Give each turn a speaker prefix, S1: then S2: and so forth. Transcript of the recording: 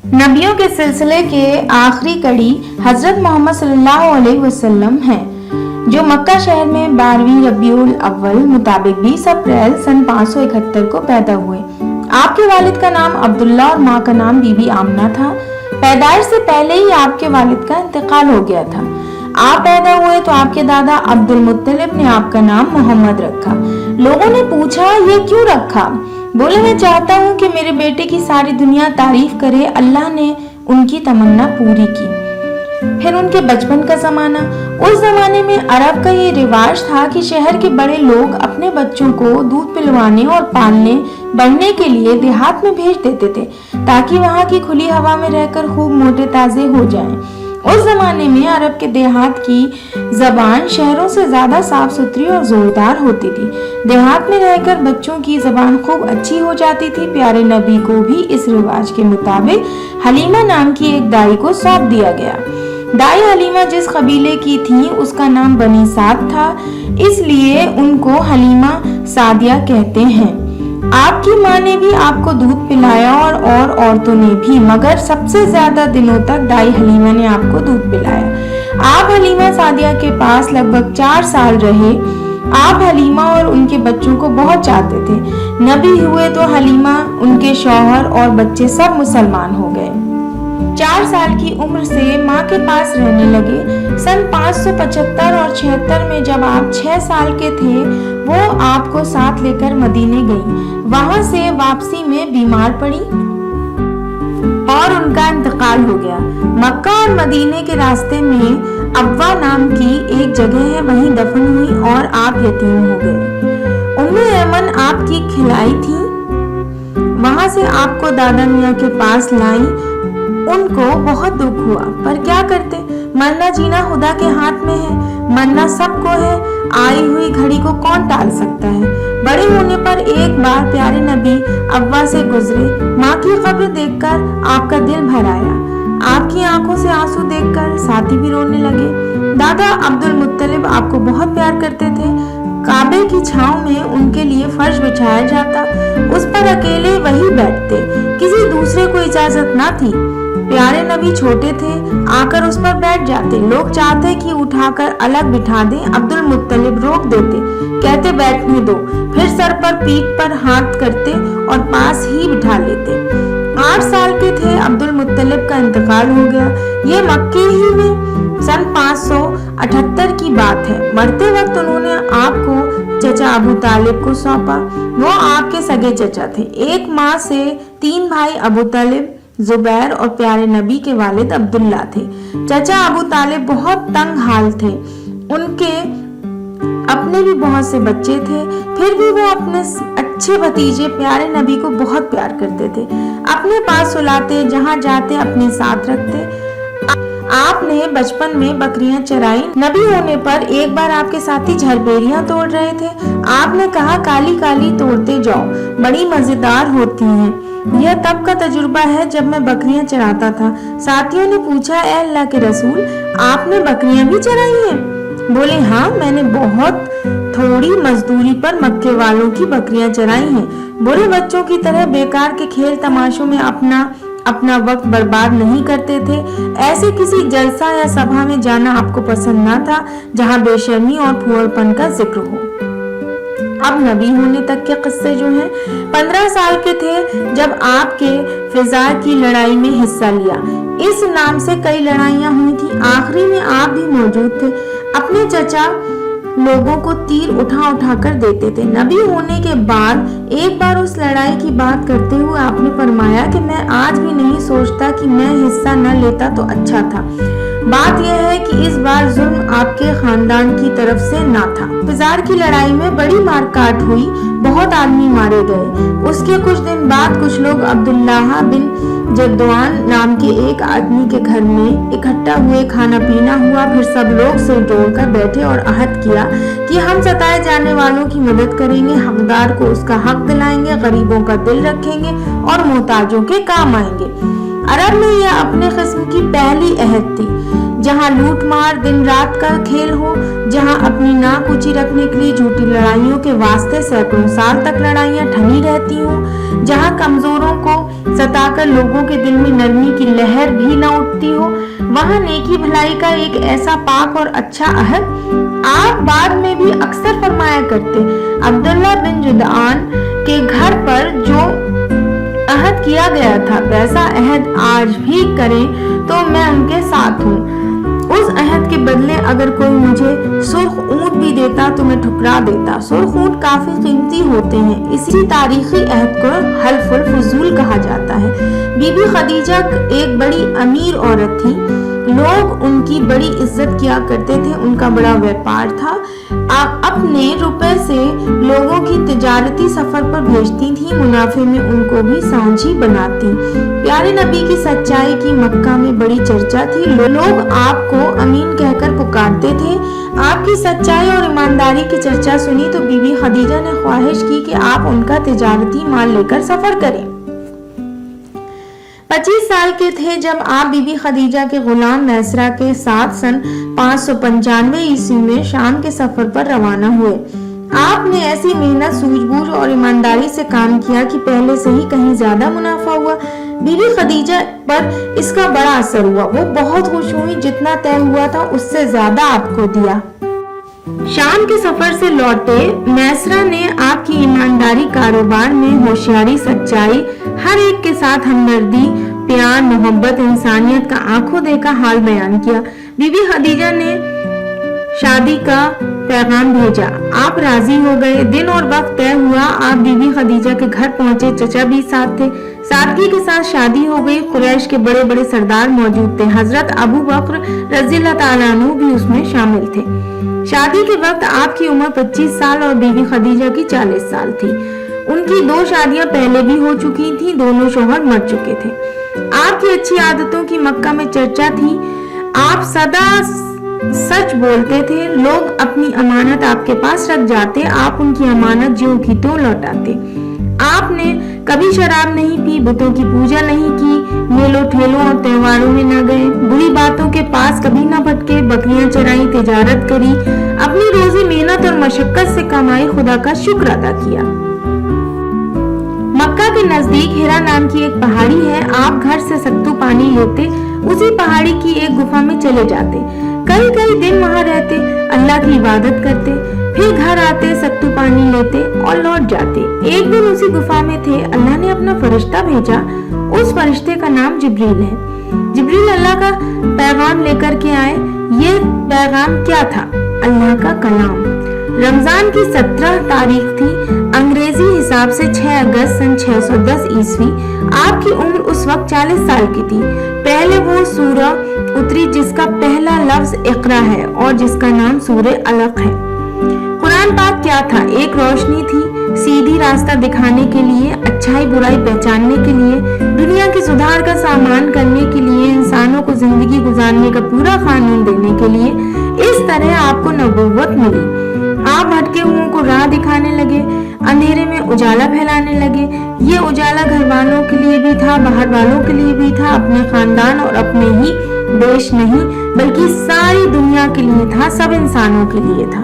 S1: नबियों के सिलसिले के आखिरी कड़ी हजरत मोहम्मद सल्लल्लाहु अलैहि वसल्लम हैं, जो मक्का शहर में 12वीं रबीउल अव्वल मुताबिक 20 अप्रैल सन 571 को पैदा हुए। आपके वालिद का नाम अब्दुल्ला और माँ का नाम बीबी आमना था। पैदाइश से पहले ही आपके वालिद का इंतकाल हो गया था। आप पैदा हुए तो आपके दादा अब्दुल मुत्तलिब ने आपका नाम मोहम्मद रखा। लोगों ने पूछा, ये क्यों रखा? बोले, मैं चाहता हूँ कि मेरे बेटे की सारी दुनिया तारीफ करे। अल्लाह ने उनकी तमन्ना पूरी की। फिर उनके बचपन का जमाना। उस जमाने में अरब का ये रिवाज था कि शहर के बड़े लोग अपने बच्चों को दूध पिलवाने और पालने बढ़ने के लिए देहात में भेज देते थे, ताकि वहाँ की खुली हवा में रहकर खूब मोटे ताजे हो जाएं। उस जमाने में अरब के देहात की जबान शहरों से ज्यादा साफ सुथरी और जोरदार होती थी। देहात में रहकर बच्चों की जबान खूब अच्छी हो जाती थी। प्यारे नबी को भी इस रिवाज के मुताबिक हलीमा नाम की एक दाई को सौंप दिया गया। दाई हलीमा जिस कबीले की थी उसका नाम बनी साद था, इसलिए उनको हलीमा सादिया कहते हैं। आपकी माँ ने भी आपको दूध पिलाया और औरतों ने भी, मगर सबसे ज्यादा दिनों तक दाई हलीमा ने आपको दूध पिलाया। आप हलीमा सादिया के पास लगभग 4 साल रहे। आप हलीमा और उनके बच्चों को बहुत चाहते थे। नबी हुए तो हलीमा, उनके शौहर और बच्चे सब मुसलमान हो गए। 4 साल की उम्र से माँ के पास रहने लगे। सन 575 और 76 में जब आप 6 साल के थे, वो आपको साथ लेकर मदीने गई। वहां से वापसी में बीमार पड़ी और उनका इंतकाल हो गया। मक्का और मदीने के रास्ते में अब्वा नाम की एक जगह है, वहीं दफन हुई और आप यतीम हो गए। उम्मे ऐमन आपकी खिलाई थी। वहां से आपको दादा मियाँ के पास लाई। उनको बहुत दुख हुआ, पर क्या करते, मरना जीना खुदा के हाथ में है। मरना सबको है, आई हुई घड़ी को कौन टाल सकता है। बड़े होने पर एक बार प्यारे नबी अब्वा से गुजरे। माँ की कब्र देखकर आपका दिल भर आया। आपकी आंखों से आंसू देखकर साथी भी रोने लगे। दादा अब्दुल मुत्तलिब आपको बहुत प्यार करते थे। काबे की छांव में उनके लिए फर्श बिछाया जाता, उस पर अकेले वही बैठते, किसी दूसरे को इजाजत ना थी। प्यारे नबी छोटे थे, आकर उस पर बैठ जाते। लोग चाहते कि उठाकर अलग बिठा दें, अब्दुल मुत्तलिब रोक देते, कहते बैठने दो। फिर सर पर पीठ पर हाथ करते और पास ही बिठा लेते। 8 साल के थे, अब्दुल मुत्तलिब का इंतकाल हो गया। ये मक्के ही में सन 578 की बात है। मरते वक्त उन्होंने आपको चचा अबू तालिब को सौंपा। वो आपके सगे चचा थे। एक माँ से 3 भाई अबू तालिब, जुबैर और प्यारे नबी के वालिद अब्दुल्ला थे। चचा अबू तालिब बहुत तंग हाल थे। उनके अपने भी बहुत से बच्चे थे, फिर भी वो अपने अच्छे भतीजे प्यारे नबी को बहुत प्यार करते थे। अपने पास सुलाते, जहाँ जाते अपने साथ रखते। आपने बचपन में बकरियां चराई। नबी होने पर एक बार आपके साथी झरबेरियां तोड़ रहे थे। आपने कहा, काली काली तोड़ते जाओ, बड़ी मजेदार होती हैं। यह तब का तजुर्बा है जब मैं बकरियां चराता था। साथियों ने पूछा, ए अल्लाह के रसूल, आपने बकरियां भी चराई हैं? बोले, हाँ, मैंने बहुत थोड़ी मजदूरी पर मक्के वालों की बकरियां चराई हैं। बुरे बच्चों की तरह बेकार के खेल तमाशों में अपना वक्त बर्बाद नहीं करते थे। ऐसे किसी जलसा या सभा में जाना आपको पसंद ना था जहाँ बेशर्मी और फुहड़पन का जिक्र हो। अब नबी होने तक के किस्से जो हैं, 15 साल के थे जब आपके फिजार की लड़ाई में हिस्सा लिया। इस नाम से कई लड़ाइयां हुई थी। आखिरी में आप भी मौजूद थे। अपने चचा लोगों को तीर उठा उठा कर देते थे। नबी होने के बाद एक बार उस लड़ाई की बात करते हुए आपने फरमाया कि मैं आज भी नहीं सोचता कि मैं हिस्सा न लेता तो अच्छा था। बात यह है कि इस बार जुल्म आपके खानदान की तरफ से ना था। फिजार की लड़ाई में बड़ी मारकाट हुई, बहुत आदमी मारे गए। उसके कुछ दिन बाद कुछ लोग अब्दुल्लाह बिन जद्वान नाम के एक आदमी के घर में इकट्ठा हुए। खाना पीना हुआ, फिर सब लोग सिर जोड़कर बैठे और अहद किया कि हम सताए जाने वालों की मदद करेंगे, हकदार को उसका हक दिलाएंगे, गरीबों का दिल रखेंगे और मोहताजों के काम आएंगे। अरब में यह अपने किस्म की पहली अहद थी, जहाँ लूट मार दिन रात का खेल हो। जहां अपनी नाक ऊंची रखने के लिए झूठी लड़ाइयों के वास्ते सैकड़ों साल तक लड़ाइयां ठनी रहती हों, जहां कमजोरों को सताकर लोगों के दिल में नरमी की लहर भी न उठती हो, वहां नेकी भलाई का एक ऐसा पाक और अच्छा अहद आप बाद में भी अक्सर फरमाया करते। अब्दुल्ला बिन जुदआन के घर पर जो अहद किया गया था वैसा अहद आज भी करें तो मैं उनके साथ हूँ। उस अहद के बदले अगर कोई मुझे सुर्ख ऊंट भी देता तो मैं ठुकरा देता। सुर्ख ऊंट काफी कीमती होते हैं, इसी तारीखी अहद को हल्फुल फजूल कहा जाता है। बीबी खदीजा एक बड़ी अमीर औरत थी, लोग उनकी बड़ी इज्जत किया करते थे, उनका बड़ा व्यापार था। अपने रुपए से लोगों की तिजारती सफर पर भेजती थी, मुनाफे में उनको भी सांझी बनाती। प्यारे नबी की सच्चाई की मक्का में बड़ी चर्चा थी, लोग आपको अमीन कहकर पुकारते थे। आपकी सच्चाई और ईमानदारी की चर्चा सुनी तो बीबी खदीजा ने ख्वाहिश की कि आप उनका तिजारती माल लेकर सफर करें। 25 साल के थे जब आप बीबी खदीजा के गुलाम मैसरा के साथ सन 595 ईस्वी में शाम के सफर पर रवाना हुए। आपने ऐसी मेहनत, सूझबूझ और ईमानदारी से काम किया कि पहले से ही कहीं ज्यादा मुनाफा हुआ। बीबी खदीजा पर इसका बड़ा असर हुआ, वो बहुत खुश हुई, जितना तय हुआ था उससे ज्यादा आपको दिया। शाम के सफर से लौटे मैसरा ने आपकी ईमानदारी, कारोबार में होशियारी, सच्चाई, हर एक के साथ हमदर्दी, प्यार, मोहब्बत, इंसानियत का आंखों देखा हाल बयान किया। बीबी खदीजा ने शादी का पैगाम भेजा, आप राजी हो गए। दिन और वक्त तय हुआ, आप बीबी खदीजा के घर पहुंचे, चचा भी साथ थे। सादगी के साथ शादी हो गई। कुरैश के बड़े बड़े सरदार मौजूद थे, हजरत अबू बकर रज़ियल्लाहु ताला अन्हु भी उसमें शामिल थे। शादी के वक्त आपकी उम्र 25 साल और बीबी खदीजा की 40 साल थी। उनकी 2 शादियां पहले भी हो चुकी थी, दोनों शौहर मर चुके थे। आपकी अच्छी आदतों की मक्का में चर्चा थी, आप सदा सच बोलते थे, लोग अपनी अमानत आपके पास रख जाते, आप उनकी अमानत जो की तो लौटाते। आपने कभी शराब नहीं पी, बुतों की पूजा नहीं की, मेलों ठेलों और त्योहारों में न गए, बुरी बातों के पास कभी न भटके, बकरियां चराई, तिजारत करी, अपनी रोजी मेहनत और मशक्कत से कमाई, खुदा का शुक्र अदा किया। मक्का के नजदीक हिरा नाम की एक पहाड़ी है, आप घर से सख्तू पानी लेते, उसी पहाड़ी की एक गुफा में चले जाते, कई कई दिन वहां रहते, अल्लाह की इबादत करते, फिर घर आते, सख्तू पानी लेते और लौट जाते। एक दिन उसी गुफा में थे, अल्लाह ने अपना फरिश्ता भेजा, उस फरिश्ते का नाम जिब्रील है। जिब्रील अल्लाह का पैगाम लेकर के आए। ये पैगाम क्या था? अल्लाह का कलाम। रमजान की 17 तारीख थी, अंग्रेजी हिसाब से 6 अगस्त सन 610 ईस्वी। आपकी उम्र उस वक्त 40 साल की थी। पहले वो सूरह उतरी जिसका पहला लफ्ज इकरा है और जिसका नाम सूरे अलक है। कुरान पाक क्या था? एक रोशनी थी, सीधी रास्ता दिखाने के लिए, अच्छाई बुराई पहचानने के लिए, दुनिया के सुधार का सामान करने के लिए, इंसानों को जिंदगी गुजारने का पूरा कानून देने के लिए। इस तरह आपको नबूवत मिली। आप भटके हुओं को राह दिखाने लगे, अंधेरे में उजाला फैलाने लगे। ये उजाला घर वालों के लिए भी था, बाहर वालों के लिए भी था, अपने खानदान और अपने ही देश नहीं बल्कि सारी दुनिया के लिए था, सब इंसानों के लिए था।